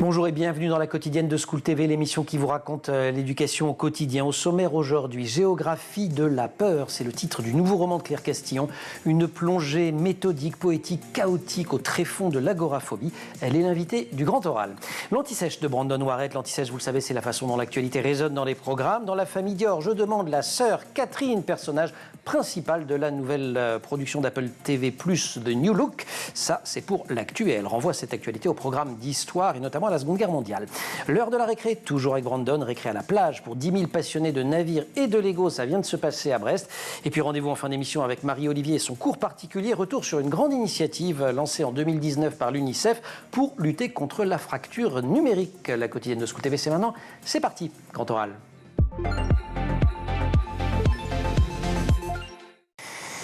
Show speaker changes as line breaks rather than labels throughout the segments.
Bonjour et bienvenue dans la quotidienne de School TV, l'émission qui vous raconte l'éducation au quotidien. Au sommaire aujourd'hui, Géographie de la peur, c'est le titre du nouveau roman de Claire Castillon. Une plongée méthodique, poétique, chaotique au tréfonds de l'agoraphobie. Elle est l'invitée du Grand Oral. L'Anti-Sèche de Brandon Warrett. L'Anti-Sèche, vous le savez, c'est la façon dont l'actualité résonne dans les programmes. Dans La Famille Dior, je demande la sœur Catherine, personnage principal de la nouvelle production d'Apple TV+, de New Look. Ça, c'est pour l'actu et elle renvoie cette actualité au programme d'histoire et notamment à la Seconde Guerre mondiale. L'heure de la récré, toujours avec Brandon, récré à la plage pour 10 000 passionnés de navires et de Lego, ça vient de se passer à Brest. Et puis rendez-vous en fin d'émission avec Marie-Olivier et son cours particulier, retour sur une grande initiative lancée en 2019 par l'UNICEF pour lutter contre la fracture numérique. La quotidienne de School TV, c'est maintenant, c'est parti, Grand Oral.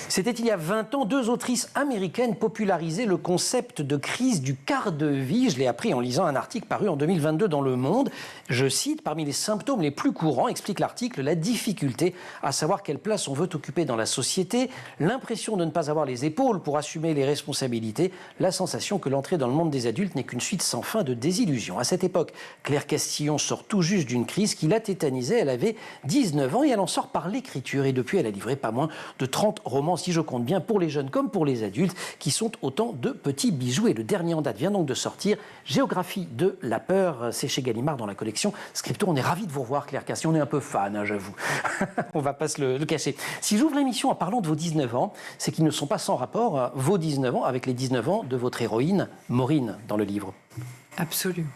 C'était il y a 20 ans, deux autrices américaines popularisaient le concept de crise du quart de vie. Je l'ai appris en lisant un article paru en 2022 dans Le Monde. Je cite, parmi les symptômes les plus courants, explique l'article, la difficulté à savoir quelle place on veut occuper dans la société, l'impression de ne pas avoir les épaules pour assumer les responsabilités, la sensation que l'entrée dans le monde des adultes n'est qu'une suite sans fin de désillusions. À cette époque, Claire Castillon sort tout juste d'une crise qui la tétanisait. Elle avait 19 ans et elle en sort par l'écriture. Et depuis, elle a livré pas moins de 30 romans, si je compte bien, pour les jeunes comme pour les adultes, qui sont autant de petits bijoux. Et le dernier en date vient donc de sortir, Géographie de la peur. C'est chez Gallimard dans la collection Scripto. On est ravis de vous revoir, Claire Castillon. On est un peu fan, hein, j'avoue. On va pas se le cacher. Si j'ouvre l'émission en parlant de vos 19 ans, c'est qu'ils ne sont pas sans rapport, vos 19 ans, avec les 19 ans de votre héroïne, Maureen, dans le livre.
Absolument.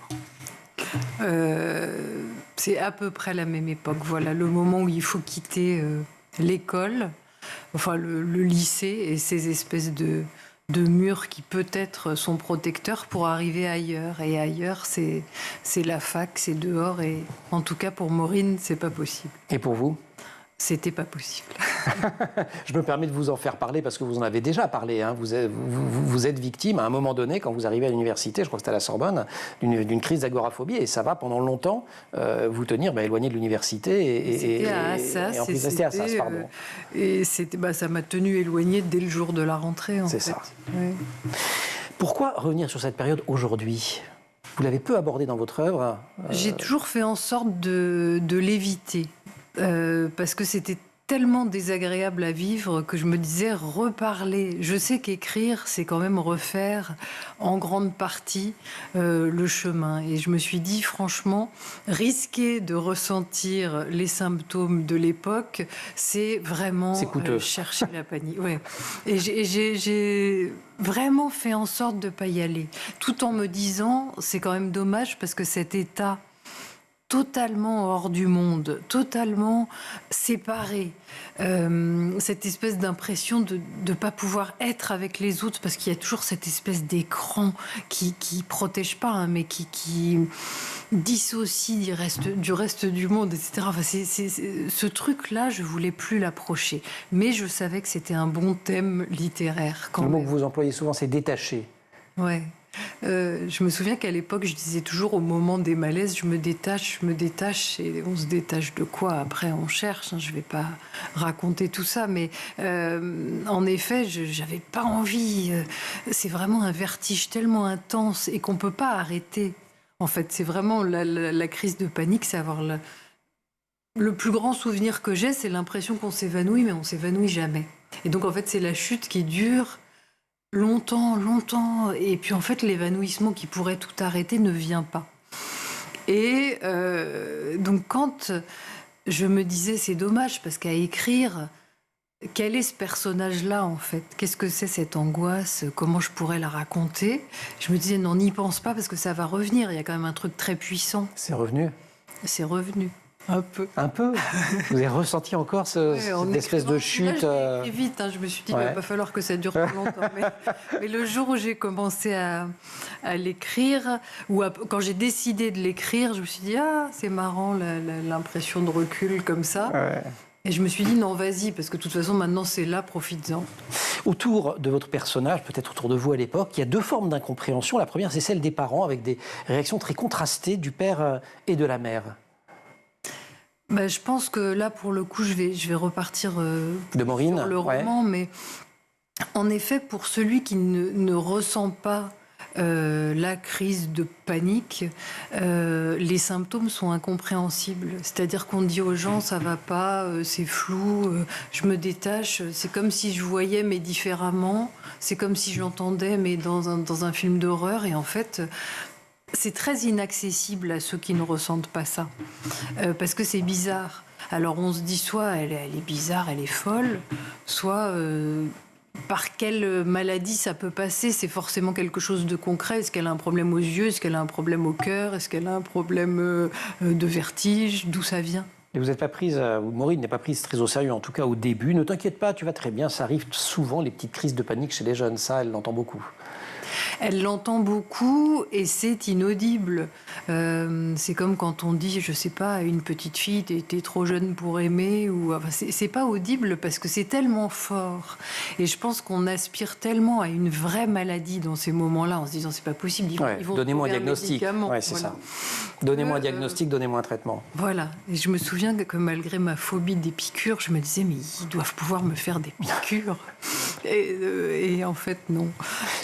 C'est à peu près la même époque. Voilà, le moment où il faut quitter l'école, enfin le lycée et ces espèces de murs qui peut-être sont protecteurs pour arriver ailleurs. Et ailleurs, c'est la fac, c'est dehors. Et en tout cas, pour Maureen, c'est pas possible.
Et pour vous ?
C'était pas possible.
Je me permets de vous en faire parler parce que vous en avez déjà parlé. Hein. Vous êtes victime à un moment donné, quand vous arrivez à l'université, je crois que c'était à la Sorbonne, d'une crise d'agoraphobie. Et ça va pendant longtemps vous tenir éloigné de l'université.
C'était à Assas.
Et en plus, c'était à Assas, pardon.
Et ça m'a tenu éloignée dès le jour de la rentrée.
C'est ça.
Ouais.
Pourquoi revenir sur cette période aujourd'hui ? Vous l'avez peu abordé dans votre œuvre.
J'ai toujours fait en sorte de l'éviter. Parce que c'était tellement désagréable à vivre que je me disais reparler. Je sais qu'écrire, c'est quand même refaire en grande partie le chemin. Et je me suis dit, franchement, risquer de ressentir les symptômes de l'époque, c'est vraiment chercher la panique. Ouais. Et j'ai vraiment fait en sorte de ne pas y aller. Tout en me disant, c'est quand même dommage parce que cet état totalement hors du monde, totalement séparé. Cette espèce d'impression de ne pas pouvoir être avec les autres, parce qu'il y a toujours cette espèce d'écran qui protège pas, hein, mais qui dissocie du reste du monde, etc. Enfin, ce truc-là, je voulais plus l'approcher. Mais je savais que c'était un bon thème littéraire.
Le mot que vous employez souvent, c'est détacher.
Ouais. Je me souviens qu'à l'époque, je disais toujours au moment des malaises, je me détache, et on se détache de quoi ? Après, on cherche, hein, je ne vais pas raconter tout ça, mais en effet, je n'avais pas envie. C'est vraiment un vertige tellement intense et qu'on ne peut pas arrêter. En fait, c'est vraiment la crise de panique, c'est avoir le plus grand souvenir que j'ai, c'est l'impression qu'on s'évanouit, mais on ne s'évanouit jamais. Et donc, en fait, c'est la chute qui dure longtemps, et puis en fait l'évanouissement qui pourrait tout arrêter ne vient pas. Et donc quand je me disais c'est dommage parce qu'à écrire, quel est ce personnage-là en fait ? Qu'est-ce que c'est cette angoisse ? Comment je pourrais la raconter ? Je me disais non, n'y pense pas parce que ça va revenir, il y a quand même un truc très puissant.
C'est revenu ?
C'est revenu. Un peu.
Un peu. Vous avez ressenti encore cette espèce de chute
là, je l'ai vite, hein. Je me suis dit, il ne va pas falloir que ça dure trop longtemps. Mais le jour où j'ai commencé à l'écrire, ou quand j'ai décidé de l'écrire, je me suis dit, c'est marrant, l'impression de recul comme ça. Ouais. Et je me suis dit, non, vas-y, parce que de toute façon, maintenant, c'est là, profites-en.
Autour de votre personnage, peut-être autour de vous à l'époque, il y a deux formes d'incompréhension. La première, c'est celle des parents, avec des réactions très contrastées du père et de la mère.
Je pense que là, pour le coup, je vais repartir
de Maureen,
sur le roman, mais en effet, pour celui qui ne ressent pas la crise de panique, les symptômes sont incompréhensibles. C'est-à-dire qu'on dit aux gens, ça va pas, c'est flou, je me détache. C'est comme si je voyais, mais différemment. C'est comme si j'entendais, mais dans un film d'horreur. Et en fait, c'est très inaccessible à ceux qui ne ressentent pas ça. Parce que c'est bizarre. Alors on se dit soit elle est bizarre, elle est folle, soit par quelle maladie ça peut passer. C'est forcément quelque chose de concret. Est-ce qu'elle a un problème aux yeux? Est-ce qu'elle a un problème au cœur? Est-ce qu'elle a un problème de vertige? D'où ça vient?
Et vous n'êtes pas prise, Maureen n'est pas prise très au sérieux, en tout cas au début. Ne t'inquiète pas, tu vas très bien. Ça arrive souvent, les petites crises de panique chez les jeunes. Ça, elle l'entend beaucoup.
Elle l'entend beaucoup et c'est inaudible. C'est comme quand on dit, je sais pas, à une petite fille, t'es trop jeune pour aimer. Enfin, c'est pas audible parce que c'est tellement fort. Et je pense qu'on aspire tellement à une vraie maladie dans ces moments-là, en se disant, c'est pas possible. Ils vont
donnez-moi un diagnostic.
Ouais,
c'est ça. Donnez-moi un diagnostic, donnez-moi un traitement.
Voilà. Et je me souviens que malgré ma phobie des piqûres, je me disais, mais ils doivent pouvoir me faire des piqûres. Et en fait, non.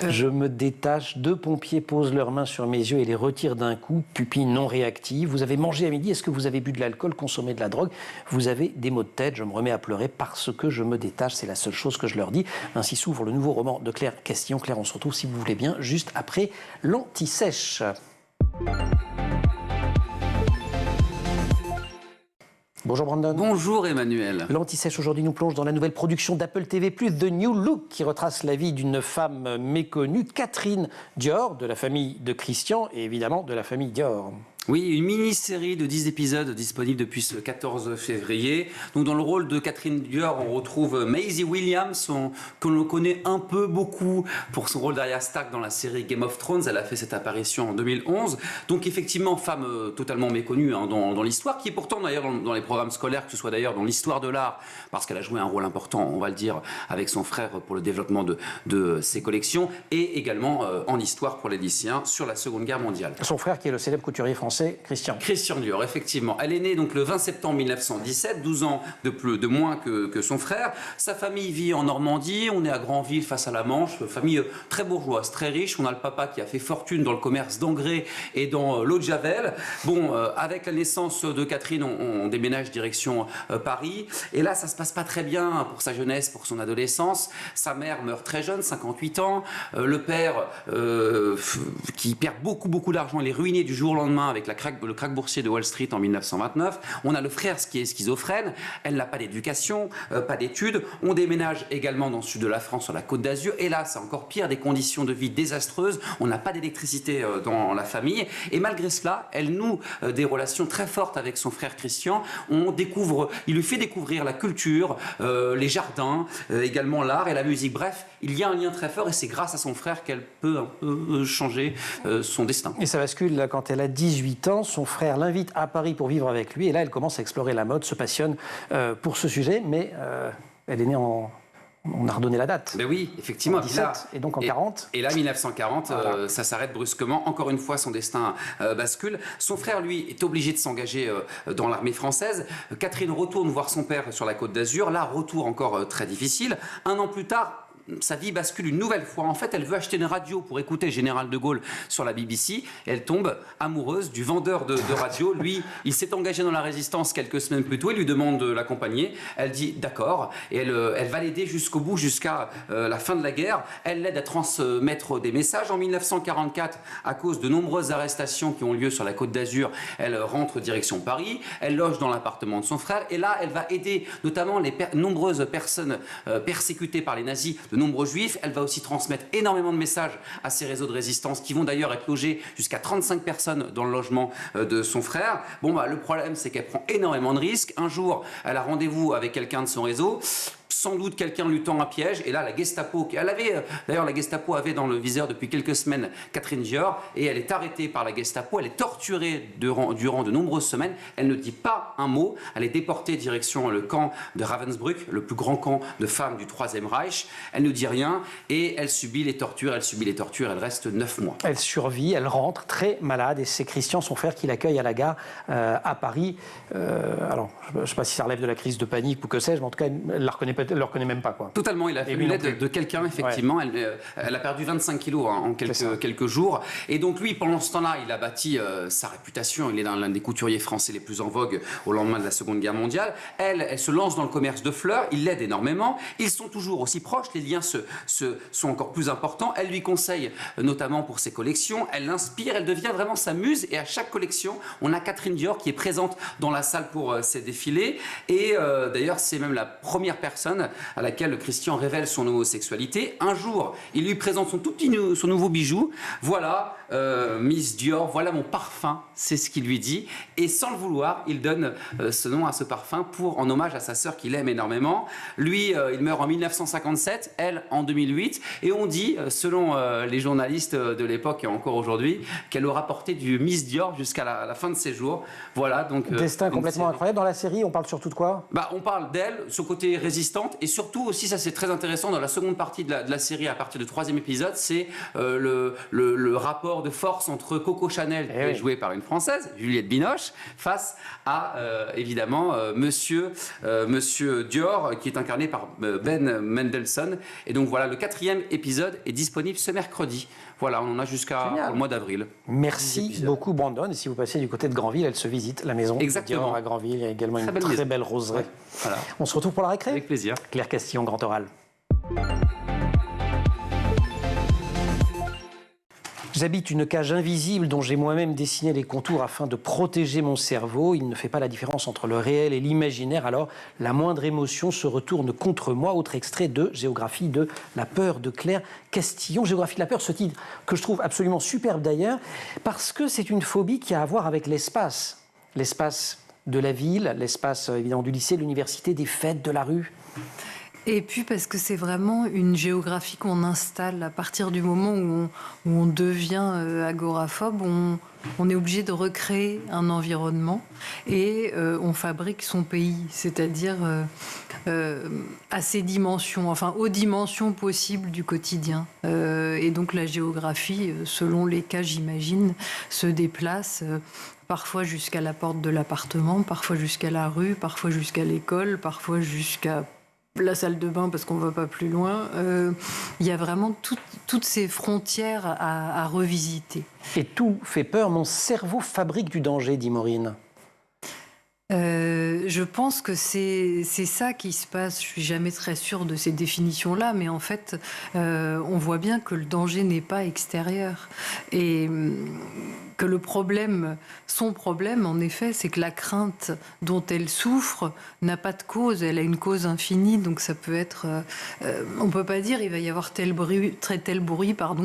Je me détache. 2 pompiers posent leurs mains sur mes yeux et les retirent d'un coup. Pupille non réactive. Vous avez mangé à midi. Est-ce que vous avez bu de l'alcool, consommé de la drogue? Vous avez des maux de tête. Je me remets à pleurer parce que je me détache. C'est la seule chose que je leur dis. Ainsi s'ouvre le nouveau roman de Claire Castillon. Claire, on se retrouve, si vous voulez bien, juste après l'Anti-Sèche. Bonjour Brandon.
Bonjour Emmanuel.
L'Anti-Sèche aujourd'hui nous plonge dans la nouvelle production d'Apple TV+, The New Look, qui retrace la vie d'une femme méconnue, Catherine Dior, de la famille de Christian et évidemment de la famille Dior.
Oui, une mini-série de 10 épisodes disponible depuis ce 14 février. Donc, dans le rôle de Catherine Dior, on retrouve Maisie Williams, qu'on connaît un peu beaucoup pour son rôle d'Arya Stark dans la série Game of Thrones. Elle a fait cette apparition en 2011. Donc, effectivement, femme totalement méconnue dans l'histoire, qui est pourtant d'ailleurs dans les programmes scolaires, que ce soit d'ailleurs dans l'histoire de l'art, parce qu'elle a joué un rôle important, on va le dire, avec son frère pour le développement de ses collections, et également en histoire pour les lycéens sur la Seconde Guerre mondiale.
Son frère qui est le célèbre couturier français, Christian
Dior, effectivement. Elle est née donc le 20 septembre 1917, 12 ans de moins que son frère. Sa famille vit en Normandie, on est à Granville face à la Manche, famille très bourgeoise, très riche. On a le papa qui a fait fortune dans le commerce d'engrais et dans l'eau de Javel. Bon, avec la naissance de Catherine, on déménage direction Paris. Et là, ça se passe pas très bien pour sa jeunesse, pour son adolescence. Sa mère meurt très jeune, 58 ans. Le père, qui perd beaucoup d'argent, il est ruiné du jour au lendemain avec le krach boursier de Wall Street en 1929. On a le frère qui est schizophrène. Elle n'a pas d'éducation, pas d'études. On déménage également dans le sud de la France, sur la Côte d'Azur. Et là, c'est encore pire, des conditions de vie désastreuses. On n'a pas d'électricité dans la famille. Et malgré cela, elle noue des relations très fortes avec son frère Christian. Il lui fait découvrir la culture, les jardins, également l'art et la musique. Bref, il y a un lien très fort et c'est grâce à son frère qu'elle peut un peu changer son destin.
Et ça bascule quand elle a 18 ans. Son frère l'invite à Paris pour vivre avec lui. Et là, elle commence à explorer la mode, se passionne pour ce sujet. Mais elle est née en... On a redonné la date.
Ben oui, effectivement.
En 17, et donc en 40.
Et là, 1940, voilà. Ça s'arrête brusquement. Encore une fois, son destin bascule. Son frère, lui, est obligé de s'engager dans l'armée française. Catherine retourne voir son père sur la Côte d'Azur. Là, retour encore très difficile. 1 an plus tard, sa vie bascule une nouvelle fois. En fait, elle veut acheter une radio pour écouter Général de Gaulle sur la BBC. Et elle tombe amoureuse du vendeur de radio. Lui, il s'est engagé dans la résistance quelques semaines plus tôt. Il lui demande de l'accompagner. Elle dit d'accord. Et elle va l'aider jusqu'au bout, jusqu'à la fin de la guerre. Elle l'aide à transmettre des messages. En 1944, à cause de nombreuses arrestations qui ont lieu sur la Côte d'Azur, elle rentre direction Paris. Elle loge dans l'appartement de son frère. Et là, elle va aider notamment les nombreuses personnes persécutées par les nazis, de nombreux juifs. Elle va aussi transmettre énormément de messages à ces réseaux de résistance qui vont d'ailleurs être logés jusqu'à 35 personnes dans le logement de son frère. Bon, le problème, c'est qu'elle prend énormément de risques. Un jour, elle a rendez-vous avec quelqu'un de son réseau. Sans doute quelqu'un lui tend un piège et là la Gestapo, d'ailleurs la Gestapo avait dans le viseur depuis quelques semaines Catherine Dior et elle est arrêtée par la Gestapo, elle est torturée durant de nombreuses semaines, elle ne dit pas un mot, elle est déportée direction le camp de Ravensbrück, le plus grand camp de femmes du Troisième Reich, elle ne dit rien et elle subit les tortures, elle reste 9 mois. Elle survit, elle rentre très malade et c'est Christian, son frère, qui l'accueille à la gare à Paris. Alors je ne sais pas si ça relève de la crise de panique ou que sais-je, mais en tout cas elle ne la reconnaît pas
elle le reconnaît même pas, quoi.
Totalement, il a fallu l'aide de quelqu'un, effectivement. Ouais. Elle a perdu 25 kilos en quelques jours. Et donc lui, pendant ce temps-là, il a bâti sa réputation. Il est l'un des couturiers français les plus en vogue au lendemain de la Seconde Guerre mondiale. Elle se lance dans le commerce de fleurs. Il l'aide énormément. Ils sont toujours aussi proches. Les liens sont encore plus importants. Elle lui conseille, notamment pour ses collections. Elle l'inspire. Elle devient vraiment sa muse. Et à chaque collection, on a Catherine Dior qui est présente dans la salle pour ses défilés. Et d'ailleurs, c'est même la première personne à laquelle Christian révèle son homosexualité. Un jour, il lui présente son nouveau bijou. Voilà, Miss Dior, voilà mon parfum, c'est ce qu'il lui dit. Et sans le vouloir, il donne ce nom à ce parfum en hommage à sa sœur qu'il aime énormément. Lui, il meurt en 1957, elle en 2008. Et on dit, selon les journalistes de l'époque et encore aujourd'hui, qu'elle aura porté du Miss Dior jusqu'à la fin de ses jours. Voilà, donc...
Destin complètement incroyable. Dans la série, on parle surtout de quoi ?
On parle d'elle, ce côté résistante, et surtout aussi, ça c'est très intéressant, dans la seconde partie de la série, à partir du 3e épisode, c'est le rapport de force entre Coco Chanel, qui est jouée par une Française, Juliette Binoche, face à, évidemment, Monsieur Dior, qui est incarné par Ben Mendelsohn. Et donc voilà, le 4e épisode est disponible ce mercredi. Voilà, on en a jusqu'au mois d'avril.
Merci beaucoup, Brandon. Et si vous passez du côté de Granville, elle se visite, la maison Dior à Granville. Il y a également une très belle roseraie. Ouais. Voilà. On se retrouve pour la récré ?
Avec plaisir.
Claire Castillon, Grand Oral. J'habite une cage invisible dont j'ai moi-même dessiné les contours afin de protéger mon cerveau. Il ne fait pas la différence entre le réel et l'imaginaire, alors la moindre émotion se retourne contre moi. Autre extrait de Géographie de la peur de Claire Castillon. Géographie de la peur, ce titre que je trouve absolument superbe d'ailleurs, parce que c'est une phobie qui a à voir avec l'espace. L'espace de la ville, l'espace évidemment du lycée, de l'université, des fêtes, de la rue.
Et puis parce que c'est vraiment une géographie qu'on installe à partir du moment où on devient agoraphobe, on est obligé de recréer un environnement et on fabrique son pays, c'est-à-dire à ses dimensions, enfin aux dimensions possibles du quotidien. Et donc la géographie, selon les cas j'imagine, se déplace parfois jusqu'à la porte de l'appartement, parfois jusqu'à la rue, parfois jusqu'à l'école, parfois jusqu'à la salle de bain parce qu'on ne va pas plus loin. Il y a vraiment toutes ces frontières à revisiter.
Et tout fait peur. Mon cerveau fabrique du danger, dit Maureen.
Je pense que c'est ça qui se passe. Je suis jamais très sûre de ces définitions-là, mais en fait, on voit bien que le danger n'est pas extérieur. Et que le problème, son problème, en effet, c'est que la crainte dont elle souffre n'a pas de cause. Elle a une cause infinie, donc ça peut être... on peut pas dire il va y avoir tel bruit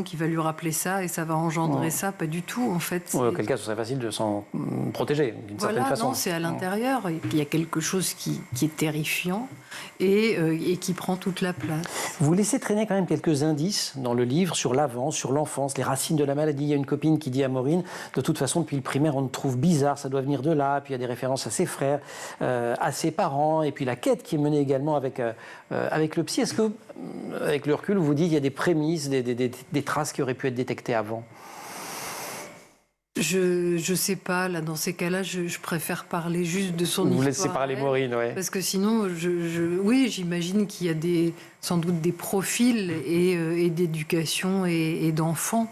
qui va lui rappeler ça et ça va engendrer ça. Pas du tout, en fait.
Ouais, auquel cas, ce serait facile de s'en protéger, d'une certaine façon.
Non, c'est à l'intérieur. Il y a quelque chose qui est terrifiant et qui prend toute la place.
Vous laissez traîner quand même quelques indices dans le livre sur l'avance, sur l'enfance, les racines de la maladie. Il y a une copine qui dit à Maureen, de toute façon, depuis le primaire, on te trouve bizarre, ça doit venir de là. Puis il y a des références à ses frères, à ses parents, et puis la quête qui est menée également avec le psy. Est-ce que, avec le recul, vous dites qu'il y a des prémices, des traces qui auraient pu être détectées avant ?
Je sais pas, là, dans ces cas-là, je préfère parler juste de son histoire.
Vous laissez parler Maureen, oui.
Parce que sinon, oui, j'imagine qu'il y a sans doute des profils et d'éducation et d'enfants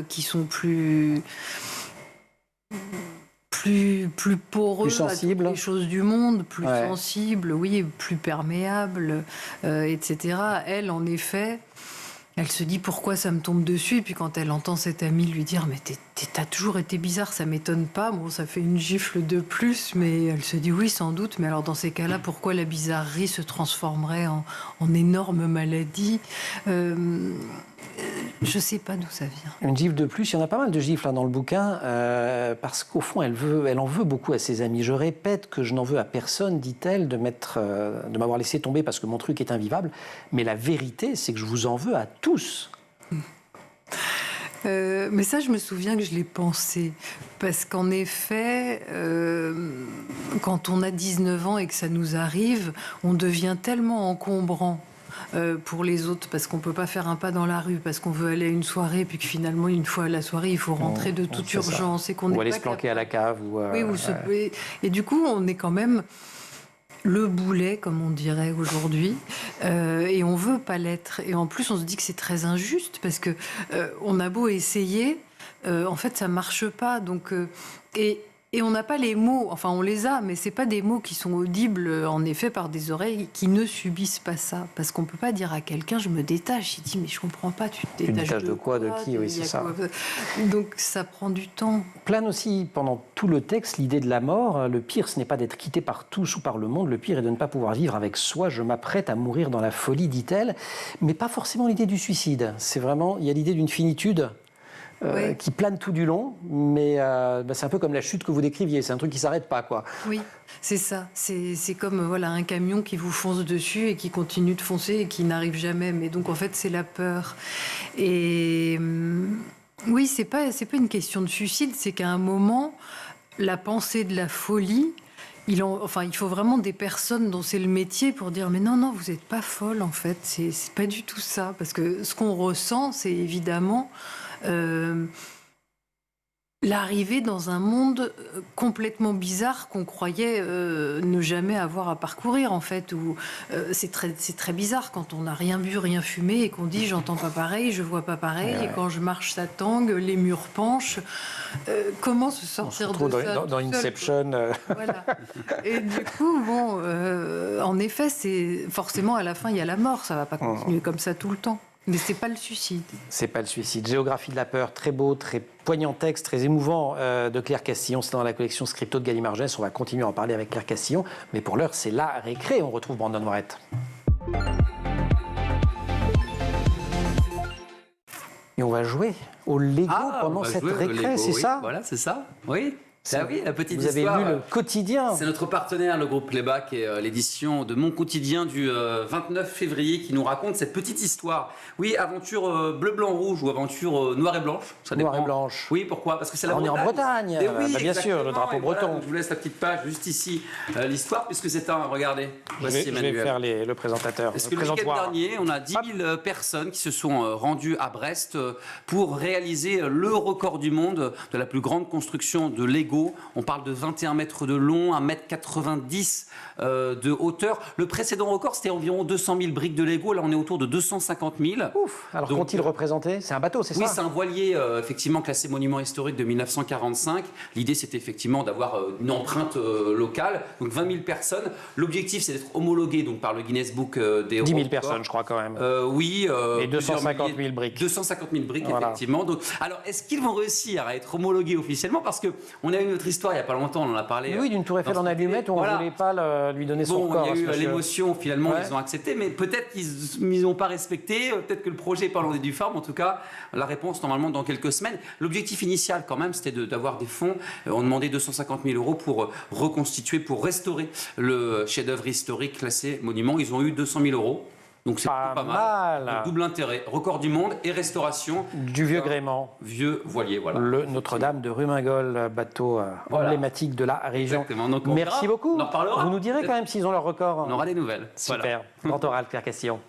qui sont plus poreux
plus sensibles.
à toutes les choses du monde, plus sensibles, oui, plus perméables, etc. Elle, en effet... Elle se dit pourquoi ça me tombe dessus, et puis quand elle entend cette amie lui dire mais t'as toujours été bizarre, ça m'étonne pas, bon ça fait une gifle de plus, mais elle se dit oui sans doute, mais alors dans ces cas-là pourquoi la bizarrerie se transformerait en énorme maladie? Je sais pas d'où ça vient.
Une gifle de plus, il y en a pas mal de gifles dans le bouquin, parce qu'au fond, elle en veut beaucoup à ses amis. Je répète que je n'en veux à personne, dit-elle, de m'avoir laissé tomber parce que mon truc est invivable. Mais la vérité, c'est que je vous en veux à tous.
Mais ça, je me souviens que je l'ai pensé. Parce qu'en effet, quand on a 19 ans et que ça nous arrive, on devient tellement encombrant pour les autres, parce qu'on ne peut pas faire un pas dans la rue, parce qu'on veut aller à une soirée, puis que finalement, une fois à la soirée, il faut rentrer de toute urgence. Et qu'on
ou aller se planquer à la cave.
Oui, et du coup, on est quand même le boulet, comme on dirait aujourd'hui, et on veut pas l'être. Et en plus, on se dit que c'est très injuste parce que on a beau essayer, en fait, ça marche pas. Donc, et on n'a pas les mots, enfin on les a, mais c'est pas des mots qui sont audibles en effet par des oreilles qui ne subissent pas ça. Parce qu'on peut pas dire à quelqu'un je me détache, il dit mais je comprends pas, tu te détaches
de quoi, de qui, oui c'est ça.
Donc ça prend du temps.
Plane aussi pendant tout le texte l'idée de la mort. Le pire ce n'est pas d'être quitté par tous ou par le monde, le pire est de ne pas pouvoir vivre avec soi. Je m'apprête à mourir dans la folie, dit-elle, mais pas forcément l'idée du suicide. C'est vraiment, il y a l'idée d'une finitude. Oui. Qui plane tout du long, mais c'est un peu comme la chute que vous décriviez, c'est un truc qui ne s'arrête pas, quoi.
Oui, c'est ça. C'est comme voilà, un camion qui vous fonce dessus et qui continue de foncer et qui n'arrive jamais. Mais donc, en fait, c'est la peur. Et oui, c'est pas une question de suicide, c'est qu'à un moment, la pensée de la folie... il faut vraiment des personnes dont c'est le métier pour dire mais non, vous n'êtes pas folle, en fait. C'est pas du tout ça. Parce que ce qu'on ressent, c'est évidemment... l'arrivée dans un monde complètement bizarre qu'on croyait ne jamais avoir à parcourir en fait, où c'est très bizarre quand on n'a rien bu, rien fumé et qu'on dit j'entends pas pareil, je vois pas pareil, et quand je marche ça tangue, les murs penchent. Comment se sortir de ça
dans Inception
Voilà. Et du coup, en effet, c'est forcément à la fin il y a la mort, ça va pas continuer comme ça tout le temps. Mais c'est pas le suicide.
C'est pas le suicide. Géographie de la peur, très beau, très poignant texte, très émouvant de Claire Castillon. C'est dans la collection Scripto de Gallimard Jeunesse. On va continuer à en parler avec Claire Castillon. Mais pour l'heure, c'est la récré. On retrouve Brandon Moret. Et on va jouer au Lego pendant cette récré, c'est ça ?
Voilà, c'est ça. Oui. Ah oui, la petite
histoire. Vous avez lu le quotidien.
C'est notre partenaire, le groupe Playback, et l'édition de Mon Quotidien du 29 février qui nous raconte cette petite histoire. Oui, aventure bleu, blanc, rouge ou aventure noir et blanche. Ça dépend.
Noir et blanche.
Oui, pourquoi ? Parce que c'est la Bretagne.
On est en Bretagne.
Oui,
bien sûr, le drapeau breton.
Voilà, je vous laisse la petite page juste ici, l'histoire, puisque c'est un. Regardez. Voici
je vais faire le présentateur.
Parce que le week-end dernier, on a 10 000 personnes qui se sont rendues à Brest pour réaliser le record du monde de la plus grande construction de Lego. On parle de 21 mètres de long, 1,90 m de hauteur. Le précédent record, c'était environ 200 000 briques de Lego. Là, on est autour de 250 000.
Ouf. Alors, qu'ont-ils représenté ? C'est un bateau, c'est ça ?
Oui, c'est un voilier, effectivement, classé monument historique de 1945. L'idée, c'était effectivement d'avoir une empreinte locale. Donc, 20 000 personnes. L'objectif, c'est d'être homologué donc, par le Guinness Book des
10 000 personnes, je crois, quand même.
Oui.
Et 250 000 briques.
250 000 briques, voilà. Effectivement. Donc, alors, est-ce qu'ils vont réussir à être homologués officiellement ? Parce qu'on a une autre histoire il n'y a pas longtemps, on en a parlé.
Oui, d'une tour Eiffel en allumette, où on ne voulait pas lui donner son record.
Il y a eu l'émotion, finalement, ils ont accepté, mais peut-être qu'ils n'ont pas respecté, peut-être que le projet n'est pas loin du phare, mais en tout cas, la réponse, normalement, dans quelques semaines. L'objectif initial, quand même, c'était d'avoir des fonds. On demandait 250 000 € pour reconstituer, pour restaurer le chef-d'œuvre historique classé monument. Ils ont eu 200 000 €. Donc c'est pas mal. Donc, double intérêt, record du monde et restauration
du vieux gréement,
vieux voilier, voilà.
Le Notre-Dame de Rumingol, bateau emblématique de la région.
Donc,
merci beaucoup.
On en parlera.
Vous nous direz quand même s'ils ont leur record.
On aura des nouvelles.
Super. Grand oral, Claire Castillon.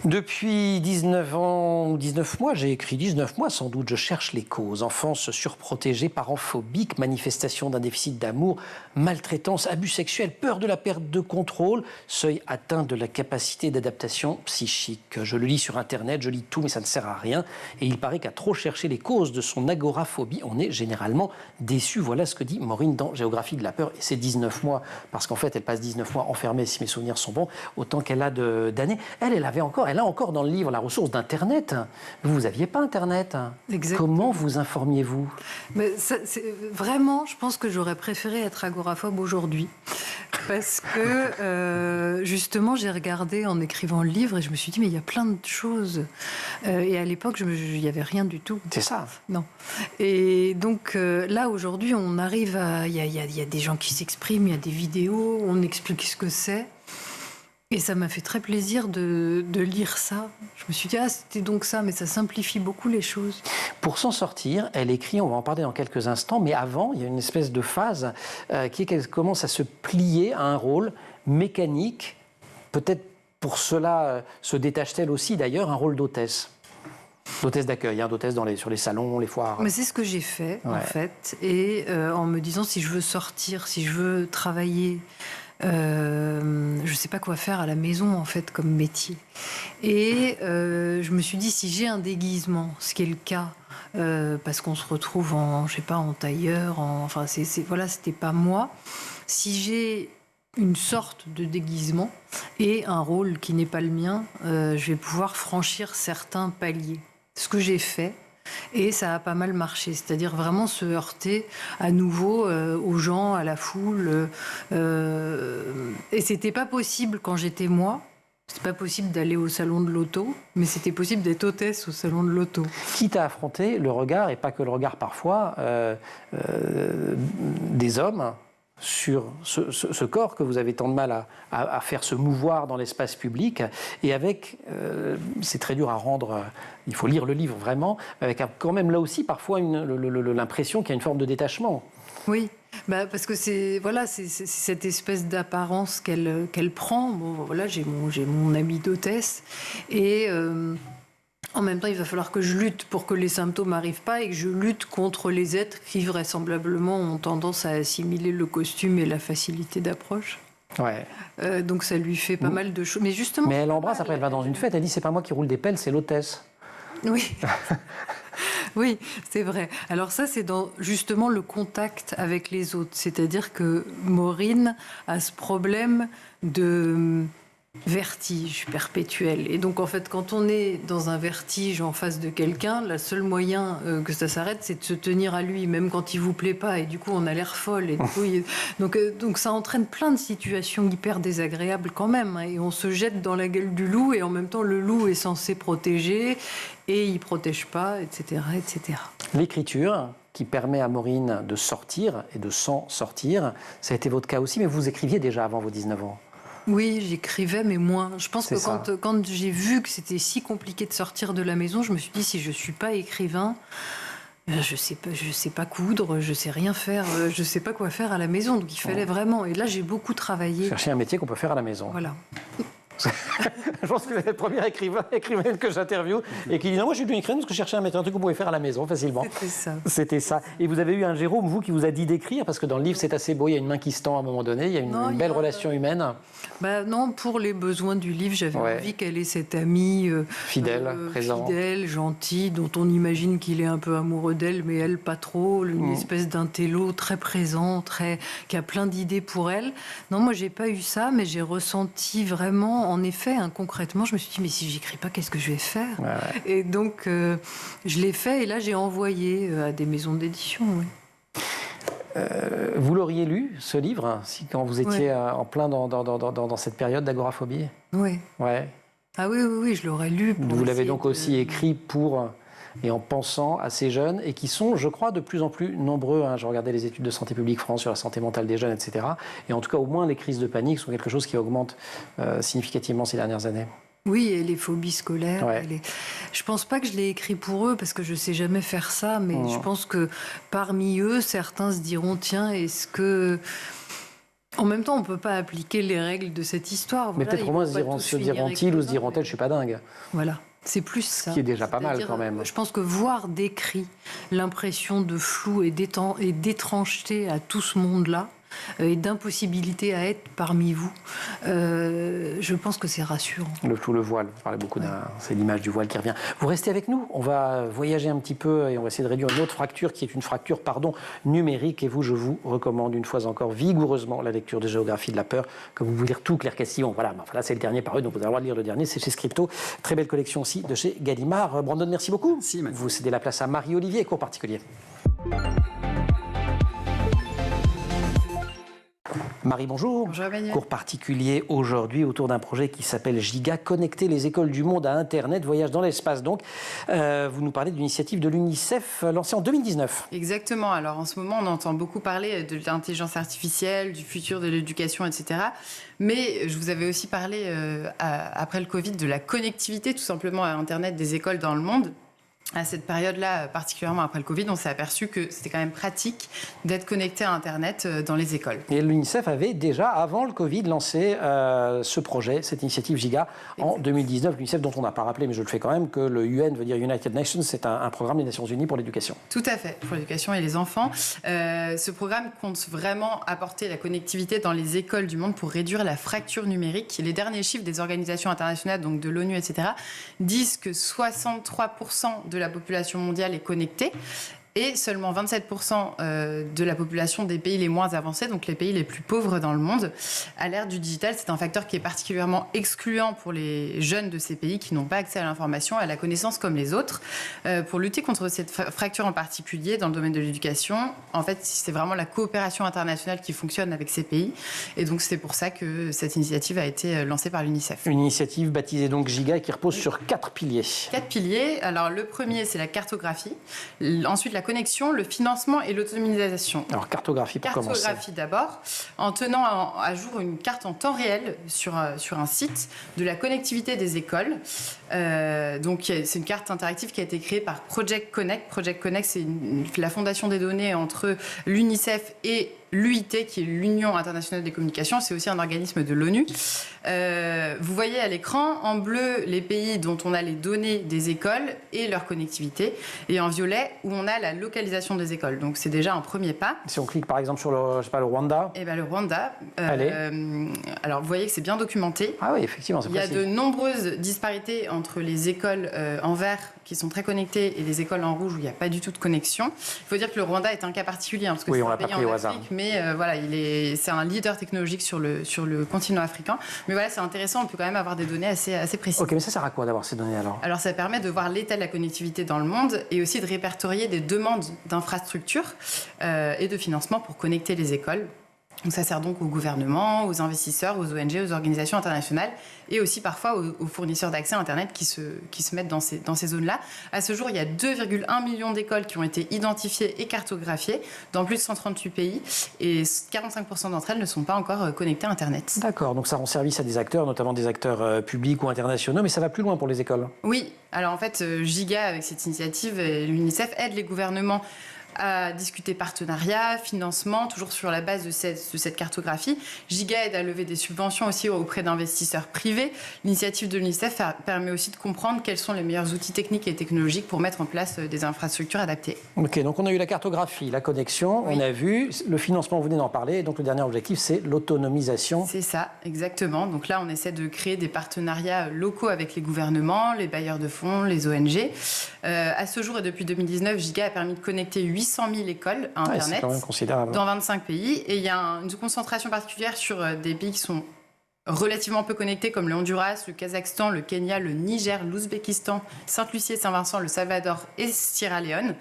Depuis 19 ans ou 19 mois, j'ai écrit 19 mois sans doute, je cherche les causes. Enfance surprotégée, parents phobiques, manifestation d'un déficit d'amour, maltraitance, abus sexuels, peur de la perte de contrôle, seuil atteint de la capacité d'adaptation psychique. Je le lis sur Internet, je lis tout, mais ça ne sert à rien. Et il paraît qu'à trop chercher les causes de son agoraphobie, on est généralement déçu. Voilà ce que dit Maureen dans Géographie de la peur. Et c'est 19 mois, parce qu'en fait, elle passe 19 mois enfermée, si mes souvenirs sont bons, autant qu'elle a d'années. Elle a encore dans le livre la ressource d'Internet. Vous n'aviez pas Internet.
Exactement.
Comment vous informiez-vous ?
Vraiment, je pense que j'aurais préféré être agoraphobe aujourd'hui. Parce que, justement, j'ai regardé en écrivant le livre et je me suis dit, mais il y a plein de choses. Et à l'époque, il n'y avait rien du tout.
C'est ça.
Non. Et donc, là, aujourd'hui, on arrive à... Il y a des gens qui s'expriment, il y a des vidéos, on explique ce que c'est. Et ça m'a fait très plaisir de lire ça. Je me suis dit, c'était donc ça, mais ça simplifie beaucoup les choses.
Pour s'en sortir, elle écrit, on va en parler dans quelques instants, mais avant, il y a une espèce de phase qui est qu'elle commence à se plier à un rôle mécanique. Peut-être pour cela se détache-t-elle aussi, d'ailleurs, un rôle d'hôtesse. D'hôtesse d'accueil, d'hôtesse sur les salons, les foires.
Mais c'est ce que j'ai fait, en fait. Et en me disant, si je veux sortir, si je veux travailler, je ne sais pas quoi faire à la maison, en fait, comme métier. Et je me suis dit, si j'ai un déguisement, ce qui est le cas, parce qu'on se retrouve en tailleur, enfin, voilà, c'était pas moi. Si j'ai une sorte de déguisement et un rôle qui n'est pas le mien, je vais pouvoir franchir certains paliers. Ce que j'ai fait, et ça a pas mal marché. C'est-à-dire vraiment se heurter à nouveau aux gens, à la foule. Et c'était pas possible quand j'étais moi. C'était pas possible d'aller au salon de l'auto, mais c'était possible d'être hôtesse au salon de l'auto.
Quitte à affronter le regard, et pas que le regard parfois, des hommes sur ce corps que vous avez tant de mal à faire se mouvoir dans l'espace public, et avec, c'est très dur à rendre, il faut lire le livre vraiment, avec quand même là aussi parfois l'impression qu'il y a une forme de détachement.
Oui, parce que c'est cette espèce d'apparence qu'elle prend. Bon, voilà, j'ai mon habit d'hôtesse, et en même temps, il va falloir que je lutte pour que les symptômes n'arrivent pas, et que je lutte contre les êtres qui vraisemblablement ont tendance à assimiler le costume et la facilité d'approche.
Ouais.
Donc ça lui fait pas mal de choses. Mais justement.
Mais elle embrasse, après elle va dans une fête, elle dit c'est pas moi qui roule des pelles, c'est l'hôtesse.
Oui. Oui, c'est vrai. Alors ça, c'est dans justement le contact avec les autres. C'est-à-dire que Maureen a ce problème de vertige perpétuel. Et donc, en fait, quand on est dans un vertige en face de quelqu'un, le seul moyen que ça s'arrête, c'est de se tenir à lui, même quand il vous plaît pas. Et du coup, on a l'air folle. Et du coup, donc, ça entraîne plein de situations hyper désagréables quand même. Et on se jette dans la gueule du loup, et en même temps, le loup est censé protéger, et il protège pas, etc., etc.
L'écriture qui permet à Maureen de sortir et de s'en sortir, ça a été votre cas aussi, mais vous écriviez déjà avant vos 19 ans.
Oui, j'écrivais, mais moins. Je pense que quand j'ai vu que c'était si compliqué de sortir de la maison, je me suis dit, si je ne suis pas écrivain, je sais pas coudre, je sais rien faire, je sais pas quoi faire à la maison. Donc il fallait vraiment. Et là, j'ai beaucoup travaillé.
Chercher un métier qu'on peut faire à la maison.
Voilà.
Je pense que vous êtes le premier écrivaine que j'interviewe et qui dit non, moi je suis devenu écrivaine parce que je cherchais un métier, un truc qu'on pouvait faire à la maison facilement. C'était ça. Et vous avez eu un Jérôme, vous, qui vous a dit d'écrire, parce que dans le livre c'est assez beau, il y a une main qui se tend à un moment donné, il y a une belle relation humaine.
Non, pour les besoins du livre, j'avais envie qu'elle ait cet ami
fidèle, présent,
fidèle, gentil, dont on imagine qu'il est un peu amoureux d'elle, mais elle pas trop, une espèce d'intello très présent, qui a plein d'idées pour elle. Non, moi j'ai pas eu ça, mais j'ai ressenti vraiment, en effet, concrètement, je me suis dit, mais si j'écris pas, qu'est-ce que je vais faire ? Et donc, je l'ai fait, et là j'ai envoyé à des maisons d'édition.
Vous l'auriez lu, ce livre, quand vous étiez en plein dans cette période d'agoraphobie ?
Oui.
Ouais.
Ah oui, je l'aurais lu.
Vous l'avez donc aussi écrit pour et en pensant à ces jeunes, et qui sont, je crois, de plus en plus nombreux. Je regardais les études de Santé publique France sur la santé mentale des jeunes, etc. Et en tout cas, au moins, les crises de panique sont quelque chose qui augmente significativement ces dernières années.
Oui, et les phobies scolaires.
Ouais.
Je pense pas que je l'ai écrit pour eux, parce que je sais jamais faire ça, mais je pense que parmi eux, certains se diront, tiens, est-ce que... En même temps, on peut pas appliquer les règles de cette histoire.
Mais peut-être au moins se diront-ils ou se diront-elles, je suis pas dingue.
Voilà. C'est plus ça.
Ce qui est déjà pas mal quand même.
Je pense que voir décrit l'impression de flou et d'étrangeté à tout ce monde-là, et d'impossibilité à être parmi vous, je pense que c'est rassurant.
Le flou, le voile, vous parlez beaucoup c'est l'image du voile qui revient. Vous restez avec nous, on va voyager un petit peu et on va essayer de réduire une autre fracture qui est une fracture, numérique. Et vous, je vous recommande une fois encore vigoureusement la lecture de Géographie de la peur, que vous pouvez lire tout, Claire Castillon. Voilà, là c'est le dernier paru, donc vous avez le droit de lire le dernier, c'est chez Scripto. Très belle collection aussi de chez Gallimard. Brandon, merci beaucoup. Vous cédez la place à Marie-Olivier, cours particulier. Marie, bonjour.
Bonjour Emmanuel.
Cours particulier aujourd'hui autour d'un projet qui s'appelle Giga, connecter les écoles du monde à Internet, voyage dans l'espace donc. Vous nous parlez d'une initiative de l'UNICEF lancée en 2019.
Exactement. Alors en ce moment, on entend beaucoup parler de l'intelligence artificielle, du futur de l'éducation, etc. Mais je vous avais aussi parlé, après le Covid, de la connectivité tout simplement à Internet des écoles dans le monde. à cette période-là, particulièrement après le Covid, on s'est aperçu que c'était quand même pratique d'être connecté à Internet dans les écoles.
Et l'UNICEF avait déjà, avant le Covid, lancé ce projet, cette initiative Giga, en 2019. L'UNICEF, dont on n'a pas rappelé, mais je le fais quand même, que le UN veut dire United Nations, c'est un programme des Nations Unies pour l'éducation.
Tout à fait, pour l'éducation et les enfants. Ce programme compte vraiment apporter la connectivité dans les écoles du monde pour réduire la fracture numérique. Les derniers chiffres des organisations internationales, donc de l'ONU, etc., disent que 63% de la population mondiale est connectée et seulement 27% de la population des pays les moins avancés, donc les pays les plus pauvres dans le monde. À l'ère du digital, c'est un facteur qui est particulièrement excluant pour les jeunes de ces pays qui n'ont pas accès à l'information, à la connaissance comme les autres. Pour lutter contre cette fracture en particulier dans le domaine de l'éducation, en fait, c'est vraiment la coopération internationale qui fonctionne avec ces pays. Et donc, c'est pour ça que cette initiative a été lancée par l'UNICEF.
Une initiative baptisée donc Giga et qui repose sur 4 piliers.
4 piliers. Alors, le premier, c'est la cartographie. Ensuite, la connexion, le financement et l'autonomisation.
Alors, cartographie pour commencer.
Cartographie d'abord, en tenant à jour une carte en temps réel sur un site de la connectivité des écoles. Donc, c'est une carte interactive qui a été créée par Project Connect. Project Connect, c'est la fondation des données entre l'UNICEF et l'UIT, qui est l'Union internationale des communications. C'est aussi un organisme de l'ONU. Vous voyez à l'écran, en bleu, les pays dont on a les données des écoles et leur connectivité, et en violet, où on a la localisation des écoles. Donc, c'est déjà un premier pas.
Si on clique par exemple sur le Rwanda.
Eh bien, le Rwanda.
Allez.
Alors, vous voyez que c'est bien documenté.
Ah oui, effectivement, c'est précis.
Il y a de nombreuses disparités entre les écoles en vert, qui sont très connectées, et les écoles en rouge, où il n'y a pas du tout de connexion. Il faut dire que le Rwanda est un cas particulier, parce que
oui,
c'est
on
un
l'a pas
pays
pris
en
au
Afrique,
hasard.
mais voilà, c'est un leader technologique sur le continent africain. Mais voilà, c'est intéressant, on peut quand même avoir des données assez précises.
Ok, mais ça sert à quoi d'avoir ces données alors ?
Alors, ça permet de voir l'état de la connectivité dans le monde et aussi de répertorier des demandes d'infrastructures et de financement pour connecter les écoles. Donc, ça sert donc au gouvernement, aux investisseurs, aux ONG, aux organisations internationales et aussi parfois aux fournisseurs d'accès à Internet qui se mettent dans ces zones-là. À ce jour, il y a 2,1 millions d'écoles qui ont été identifiées et cartographiées dans plus de 138 pays et 45% d'entre elles ne sont pas encore connectées à Internet.
D'accord, donc ça rend service à des acteurs, notamment des acteurs publics ou internationaux, mais ça va plus loin pour les écoles.
Oui, alors en fait, Giga, avec cette initiative, l'UNICEF aide les gouvernements à discuter partenariat, financement, toujours sur la base de cette cartographie. Giga aide à lever des subventions aussi auprès d'investisseurs privés. L'initiative de l'UNICEF permet aussi de comprendre quels sont les meilleurs outils techniques et technologiques pour mettre en place des infrastructures adaptées.
Ok, donc on a eu la cartographie, la connexion,
oui.
On a vu le financement, vous venez d'en parler, donc le dernier objectif, c'est l'autonomisation.
C'est ça, exactement. Donc là, on essaie de créer des partenariats locaux avec les gouvernements, les bailleurs de fonds, les ONG. À ce jour et depuis 2019, Giga a permis de connecter 800 000 écoles à Internet,
c'est quand même considérable.
Dans 25 pays. Et il y a une concentration particulière sur des pays qui sont relativement peu connectés, comme le Honduras, le Kazakhstan, le Kenya, le Niger, l'Ouzbékistan, Sainte-Lucie et Saint-Vincent, le Salvador et Sierra Leone.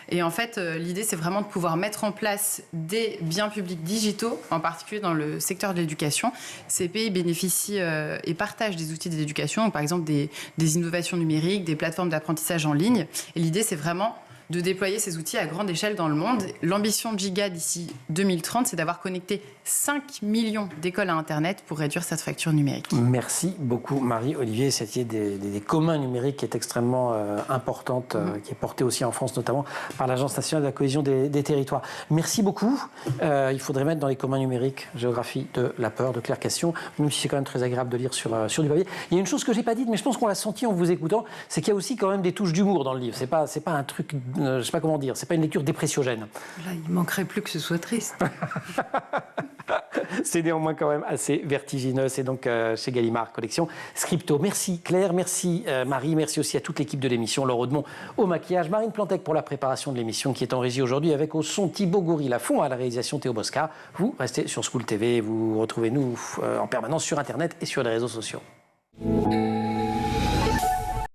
Et en fait, l'idée, c'est vraiment de pouvoir mettre en place des biens publics digitaux, en particulier dans le secteur de l'éducation. Ces pays bénéficient et partagent des outils d'éducation, par exemple des innovations numériques, des plateformes d'apprentissage en ligne. Et l'idée, c'est vraiment de déployer ces outils à grande échelle dans le monde. L'ambition de Giga d'ici 2030, c'est d'avoir connecté 5 millions d'écoles à Internet pour réduire cette fracture numérique.
Merci beaucoup Marie-Olivier. Cette idée des communs numériques qui est extrêmement importante, qui est portée aussi en France notamment par l'Agence nationale de la cohésion des territoires. Merci beaucoup. Il faudrait mettre dans les communs numériques géographie de la peur de Claire Cassion, même si c'est quand même très agréable de lire sur du papier. Il y a une chose que j'ai pas dite, mais je pense qu'on l'a senti en vous écoutant, c'est qu'il y a aussi quand même des touches d'humour dans le livre. C'est pas un truc, je sais pas comment dire, c'est pas une lecture dépressiogène.
Là, il manquerait plus que ce soit triste.
C'est néanmoins quand même assez vertigineux. C'est donc chez Gallimard Collection Scripto. Merci Claire, merci Marie, merci aussi à toute l'équipe de l'émission, Laure Audemont au maquillage, Marine Plantec pour la préparation de l'émission qui est en régie aujourd'hui avec au son Thibaut Goury, à fond à la réalisation Théo Bosca. Vous restez sur School TV et vous retrouvez nous en permanence sur Internet et sur les réseaux sociaux.